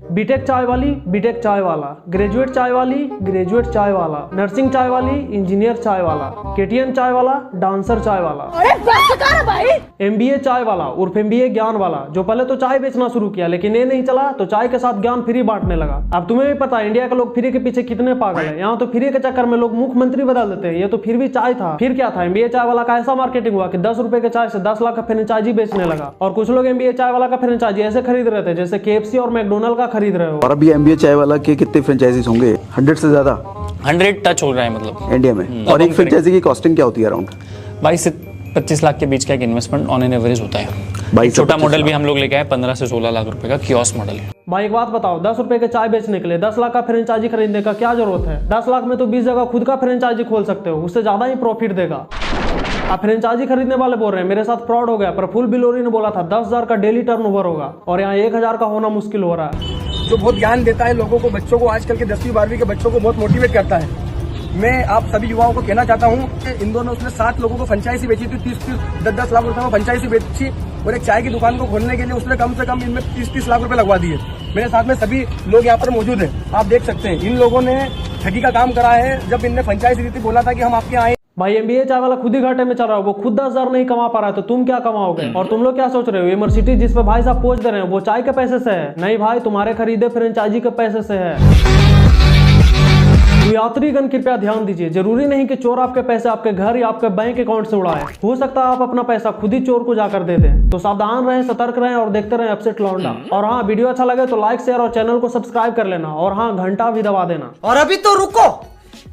BTech चाय वाली, BTech चाय वाला, ग्रेजुएट चाय वाली, ग्रेजुएट चाय वाला, नर्सिंग चाय वाली, इंजीनियर चाय वाला, केटीएम चाय वाला, डांसर चाय वाला, एमबीए चाय वाला उर्फ एमबीए ज्ञान वाला, जो पहले तो चाय बेचना शुरू किया लेकिन ये नहीं चला तो चाय के साथ ज्ञान फ्री बांटने लगा। अब तुम्हें भी पता है इंडिया के लोग फ्री के पीछे कितने पागल है। यहाँ तो फ्री के चक्कर में लोग मुख्यमंत्री बदल देते हैं, ये तो फिर भी चाय था। फिर क्या था, एमबीए चाय वाला का ऐसा मार्केटिंग हुआ कि 10 रुपए के चाय से 10 लाख का फ्रेंचाइजी बेचने लगा। और कुछ लोग एमबीए चाय वाला का फ्रेंचाइजी ऐसे खरीद रहे थे जैसे केएफसी और मैकडोनल्ड का खरीद रहे हो। और अभी एमबीए चाय वाला के कितने फ्रेंचाइजीज होंगे? 100 से ज्यादा, 100 टच हो रहा है मतलब इंडिया में। और एक फ्रेंचाइजी की कॉस्टिंग क्या होती है? अराउंड 22 से 25 लाख के बीच का एक इन्वेस्टमेंट ऑन एन एवरेज होता है। छोटा मॉडल भी हम लोग लेके आए 15 से 16 लाख रुपए का कियोस्क मॉडल है। भाई एक बात बताओ, 10 रुपए के चाय बेचने के लिए 10 लाख का फ्रेंचाइजी खरीदने का क्या जरूरत है? 10 लाख में तो 20 जगह खुद का फ्रेंचाइजी खोल सकते हो, उससे ज्यादा ही प्रॉफिट देगा। आप फ्रेंचाइजी खरीदने वाले बोल रहे हैं मेरे साथ फ्रॉड हो गया, प्रफुल्ल बिलोरी ने बोला था 10,000 का डेली टर्नओवर होगा और यहाँ 1,000 का होना मुश्किल हो रहा है। जो बहुत ज्ञान देता है लोगों को, बच्चों को, आजकल के 10वीं 12वीं के बच्चों को बहुत मोटिवेट करता है। मैं आप सभी युवाओं को कहना चाहता हूँ कि इंदौर में उसने 7 लोगों को फ्रेंचाइजी बेची थी, 30-10 लाख रुपए में फ्रेंचाइजी बेची और एक चाय की दुकान को खोलने के लिए उसने कम से कम इनमें 30-30 लाख रुपए लगवा दिए। मेरे साथ में सभी लोग यहाँ पर मौजूद हैं, आप देख सकते हैं। इन लोगों ने ठगी का काम करा है। जब इनने फ्रेंचाइजी दी थी, बोला था कि हम आपके आए। भाई एमबीए चाय वाला खुद ही घाटे में चल रहा है, वो खुद 10,000 नहीं कमा पा रहा है तो तुम क्या कमाओगे? और तुम लोग क्या सोच रहे हो ये मर्सिडीज जिस पे भाई साहब पोज दे रहे हैं वो चाय के पैसे से है? नहीं भाई, तुम्हारे खरीदे फ्रेंचाइजी के पैसे से है। तो यात्रीगण कृपया ध्यान दीजिए, जरूरी नहीं कि चोर आपके पैसे आपके घर या आपके बैंक अकाउंट से उड़ाए। हो सकता है आप अपना पैसा खुद ही चोर को जाकर दे दें। तो सावधान रहें, सतर्क रहें और देखते रहें अपसेट लौंडा। और हाँ, वीडियो अच्छा लगे तो लाइक, शेयर और चैनल को सब्सक्राइब कर लेना और हाँ, घंटा भी दबा देना। और अभी तो रुको,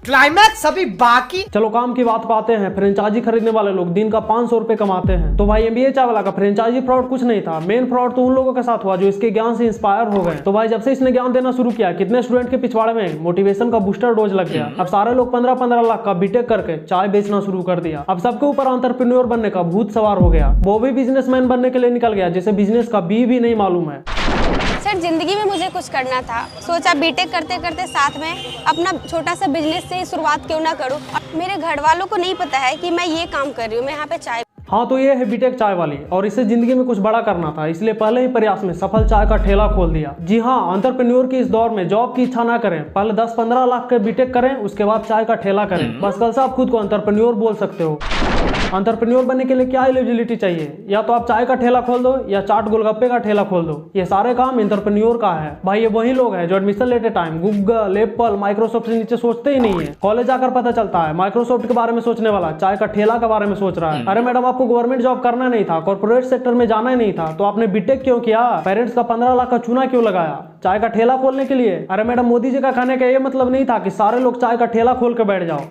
क्लाइमैक्स अभी बाकी। चलो काम की बात पाते हैं। फ्रेंचाइजी खरीदने वाले लोग दिन का 500 रुपए कमाते हैं। तो भाई एमबीए चाय वाला का फ्रेंचाइजी फ्रॉड कुछ नहीं था, मेन फ्रॉड तो उन लोगों के साथ हुआ जो इसके ज्ञान से इंस्पायर हो गए। तो भाई जब से इसने ज्ञान देना शुरू किया, कितने स्टूडेंट के पिछवाड़े में मोटिवेशन का बूस्टर डोज लग गया। अब सारे लोग 15-15 लाख का बीटेक करके चाय बेचना शुरू कर दिया। अब सबके ऊपर एंटरप्रेन्योर बनने का भूत सवार हो गया। वो भी बिजनेसमैन बनने के लिए निकल गया जिसे बिजनेस का बी भी नहीं मालूम है। सर जिंदगी में मुझे कुछ करना था, सोचा बीटेक करते करते साथ में अपना छोटा सा बिजनेस से शुरुआत क्यों ना करूं। और मेरे घर वालों को नहीं पता है कि मैं ये काम कर रही हूँ, मैं यहाँ पे चाय। हाँ, तो ये है बीटेक चाय वाली और इसे जिंदगी में कुछ बड़ा करना था, इसलिए पहले ही प्रयास में सफल चाय का ठेला खोल दिया। जी हाँ, एंटरप्रेन्योर की इस दौर में जॉब की इच्छा ना करें, पहले 10-15 लाख के बीटेक करें, उसके बाद चाय का ठेला करें। बस कल से आप खुद को एंटरप्रेन्योर बोल सकते हो। एंटरप्रेन्योर बनने के लिए क्या एलिजिबिलिटी चाहिए? या तो आप चाय का ठेला खोल दो या चाट गोलगप्पे का ठेला खोल दो। ये सारे काम एंटरप्रेन्योर का है। भाई ये वही लोग हैं जो एडमिशन लेते टाइम गूगल, एप्पल, माइक्रोसॉफ्ट से नीचे सोचते ही नहीं है। कॉलेज आकर पता चलता है माइक्रोसॉफ्ट के बारे में सोचने वाला चाय का ठेला के बारे में सोच रहा है। अरे मैडम, आपको गवर्नमेंट जॉब करना नहीं था, कॉर्पोरेट सेक्टर में जाना ही नहीं था, तो आपने बीटेक क्यों किया? पेरेंट्स का 15 लाख का चूना क्यों लगाया चाय का ठेला खोलने के लिए? अरे मैडम, मोदी जी का कहने का ये मतलब नहीं था कि सारे लोग चाय का ठेला खोल के बैठ जाओ।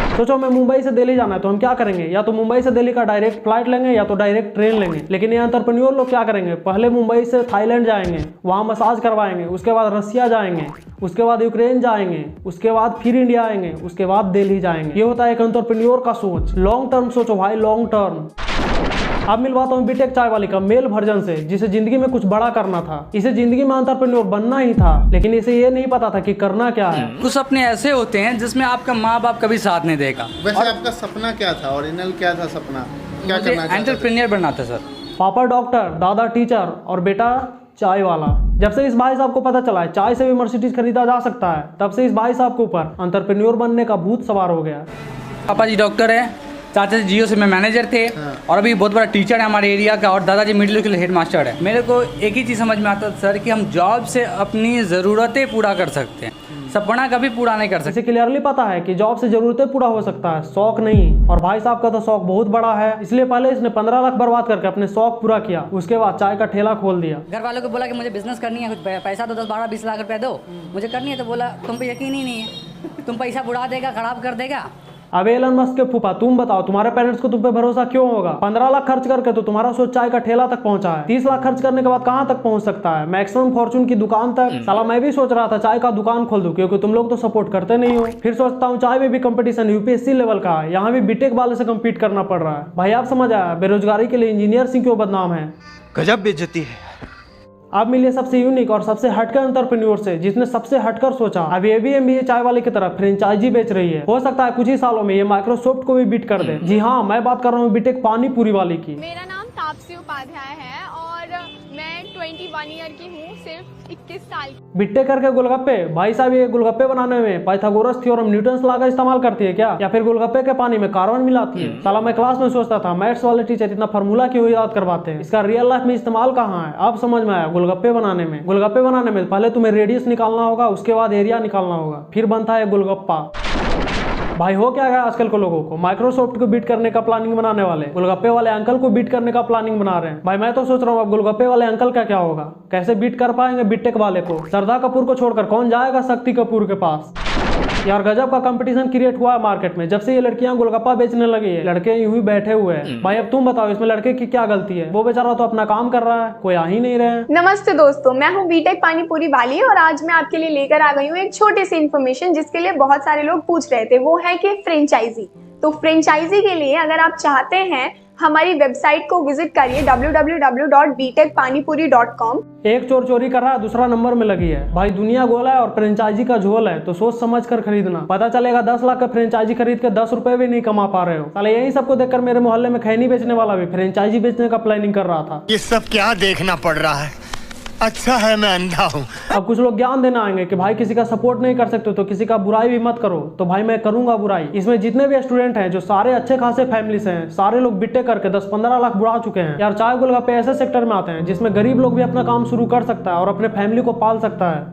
सोचो मैं मुंबई से दिल्ली जाना है तो हम क्या करेंगे? या तो मुंबई से दिल्ली का डायरेक्ट फ्लाइट लेंगे या तो डायरेक्ट ट्रेन लेंगे। लेकिन ये एंटरप्रेन्योर लोग क्या करेंगे? पहले मुंबई से थाईलैंड जाएंगे, वहां मसाज करवाएंगे, उसके बाद रसिया जाएंगे, उसके बाद यूक्रेन जाएंगे, उसके बाद फिर इंडिया आएंगे, उसके बाद दिल्ली जाएंगे। ये होता है एक एंटरप्रेन्योर का सोच। लॉन्ग टर्म सोचो भाई, लॉन्ग टर्म। अब मिलवाता हूँ बीटेक चाय वाली का मेल वर्जन से, जिसे जिंदगी में कुछ बड़ा करना था। इसे जिंदगी में एंटरप्रेन्योर बनना ही था, लेकिन इसे ये नहीं पता था कि करना क्या है। कुछ सपने ऐसे होते हैं जिसमें आपका माँ बाप कभी साथ नहीं देगा। वैसे आपका सपना क्या था? ओरिजिनल क्या था सपना? क्या करना चाहते थे? एंटरप्रेन्योर बनना था सर। पापा डॉक्टर, दादा टीचर और बेटा चाय वाला। जब से इस भाई साहब को पता चला है चाय से भी मर्सिडीज खरीदा जा सकता है, तब से इस भाई साहब के ऊपर एंटरप्रेन्योर बनने का भूत सवार हो गया। पापा जी डॉक्टर है, चाचा जी जियो से में मैनेजर थे और अभी बहुत बड़ा टीचर है हमारे एरिया का, और दादाजी मिडिल स्कूल हेड मास्टर है। मेरे को एक ही चीज़ समझ में आता है सर कि हम जॉब से अपनी ज़रूरतें पूरा कर सकते हैं, सपना कभी पूरा नहीं कर सकते। इसे क्लियरली पता है कि जॉब से जरूरतें पूरा हो सकता है, शौक नहीं। और भाई साहब का तो शौक बहुत बड़ा है, इसलिए पहले इसने 15 लाख बर्बाद करके अपने शौक पूरा किया, उसके बाद चाय का ठेला खोल दिया। घर वालों को बोला कि मुझे बिजनेस करनी है, कुछ पैसा दो, 10-12-20 लाख रुपए दो, मुझे करनी है। तो बोला तुम पे यकीन ही नहीं है, तुम पैसा बुढ़ा देगा, खराब कर देगा। अब एलन मस्क के फूफा, तुम बताओ तुम्हारे पेरेंट्स को तुम पे भरोसा क्यों होगा? 15 लाख खर्च करके तो तुम्हारा सोच चाय का ठेला तक पहुंचा है, 30 लाख खर्च करने के बाद कहां तक पहुंच सकता है? मैक्सिमम फॉर्चून की दुकान तक। साला मैं भी सोच रहा था चाय का दुकान खोल दूं, क्योंकि तुम लोग तो सपोर्ट करते नहीं हो। फिर सोचता हूँ चाय में भी कंपटीशन यूपीएससी लेवल का है, यहाँ भी बीटेक वाले से कम्पीट करना पड़ रहा है। भाई आप समझ आया बेरोजगारी के लिए इंजीनियर सिंह क्यों बदनाम है? गजब बेइज्जती है। अब मिलिए सबसे यूनिक और सबसे हटकर एंटरप्रेन्योर से, जिसने सबसे हटकर सोचा। अब ये भी एमबीए चाय वाले की तरफ फ्रेंचाइजी बेच रही है। हो सकता है कुछ ही सालों में ये माइक्रोसॉफ्ट को भी बीट कर दे। जी हाँ, मैं बात कर रहा हूँ बीटेक पानी पूरी वाली की। मेरा नाम तापसी उपाध्याय है और मैं 21 ईयर की हूँ, सिर्फ 21 साल की। बिट्टे करके गोलगप्पे? भाई साहब ये गोलगप्पे बनाने में पाइथागोरस थ्योरम, न्यूटन्स लॉ का इस्तेमाल करती है क्या, या फिर गोलगप्पे के पानी में कार्बन मिलाती है? साला मैं क्लास में सोचता था मैथ्स वाले टीचर इतना फार्मूला क्यों याद करवाते हैं, इसका रियल लाइफ में इस्तेमाल कहाँ है? अब समझ में आया, गोलगप्पे बनाने में पहले तुम्हें रेडियस निकालना होगा, उसके बाद एरिया निकालना होगा, फिर बनता है गोलगप्पा। भाई हो क्या गया आजकल के लोगों को, माइक्रोसॉफ्ट को बीट करने का प्लानिंग बनाने वाले गोलगप्पे वाले अंकल को बीट करने का प्लानिंग बना रहे हैं। भाई मैं तो सोच रहा हूँ अब गोलगप्पे वाले अंकल का क्या होगा, कैसे बीट कर पाएंगे बीटेक वाले को? श्रद्धा कपूर को छोड़कर कौन जाएगा शक्ति कपूर के पास? यार गजब का कंपटीशन क्रिएट हुआ है मार्केट में, जब से ये लड़कियां गोलगप्पा बेचने लगी है, लड़के यूं ही बैठे हुए हैं। भाई अब तुम बताओ इसमें लड़के की क्या गलती है, वो बेचारा तो अपना काम कर रहा है, कोई आ ही नहीं रहे हैं। नमस्ते दोस्तों, मैं हूँ बीटेक पानीपुरी वाली और आज मैं आपके लिए लेकर आ गई हूँ एक छोटी सी इन्फॉर्मेशन जिसके लिए बहुत सारे लोग पूछ रहे थे, वो है कि फ्रेंचाइजी। तो फ्रेंचाइजी के लिए अगर आप चाहते हैं हमारी वेबसाइट को विजिट करिए www.btekpanipuri.com। एक चोर चोरी कर रहा है, दूसरा नंबर में लगी है। भाई दुनिया गोला है और फ्रेंचाइजी का झोल है, तो सोच समझ कर खरीदना। पता चलेगा 10 लाख का फ्रेंचाइजी खरीद के 10 रुपए भी नहीं कमा पा रहे हो। साले यही सबको देखकर मेरे मोहल्ले में खैनी बेचने वाला भी फ्रेंचाइजी बेचने का प्लानिंग कर रहा था। ये सब क्या देखना पड़ रहा है, अच्छा है मैं अंधा हूँ। अब कुछ लोग ज्ञान देना आएंगे कि भाई किसी का सपोर्ट नहीं कर सकते तो किसी का बुराई भी मत करो, तो भाई मैं करूंगा बुराई। इसमें जितने भी स्टूडेंट हैं जो सारे अच्छे खासे फैमिली से हैं, सारे लोग बीटेक करके 10-15 लाख बुढ़ा चुके हैं। यार चाय गोलगप्पे ऐसे सेक्टर में आते हैं जिसमें गरीब लोग भी अपना काम शुरू कर सकता है और अपने फैमिली को पाल सकता है।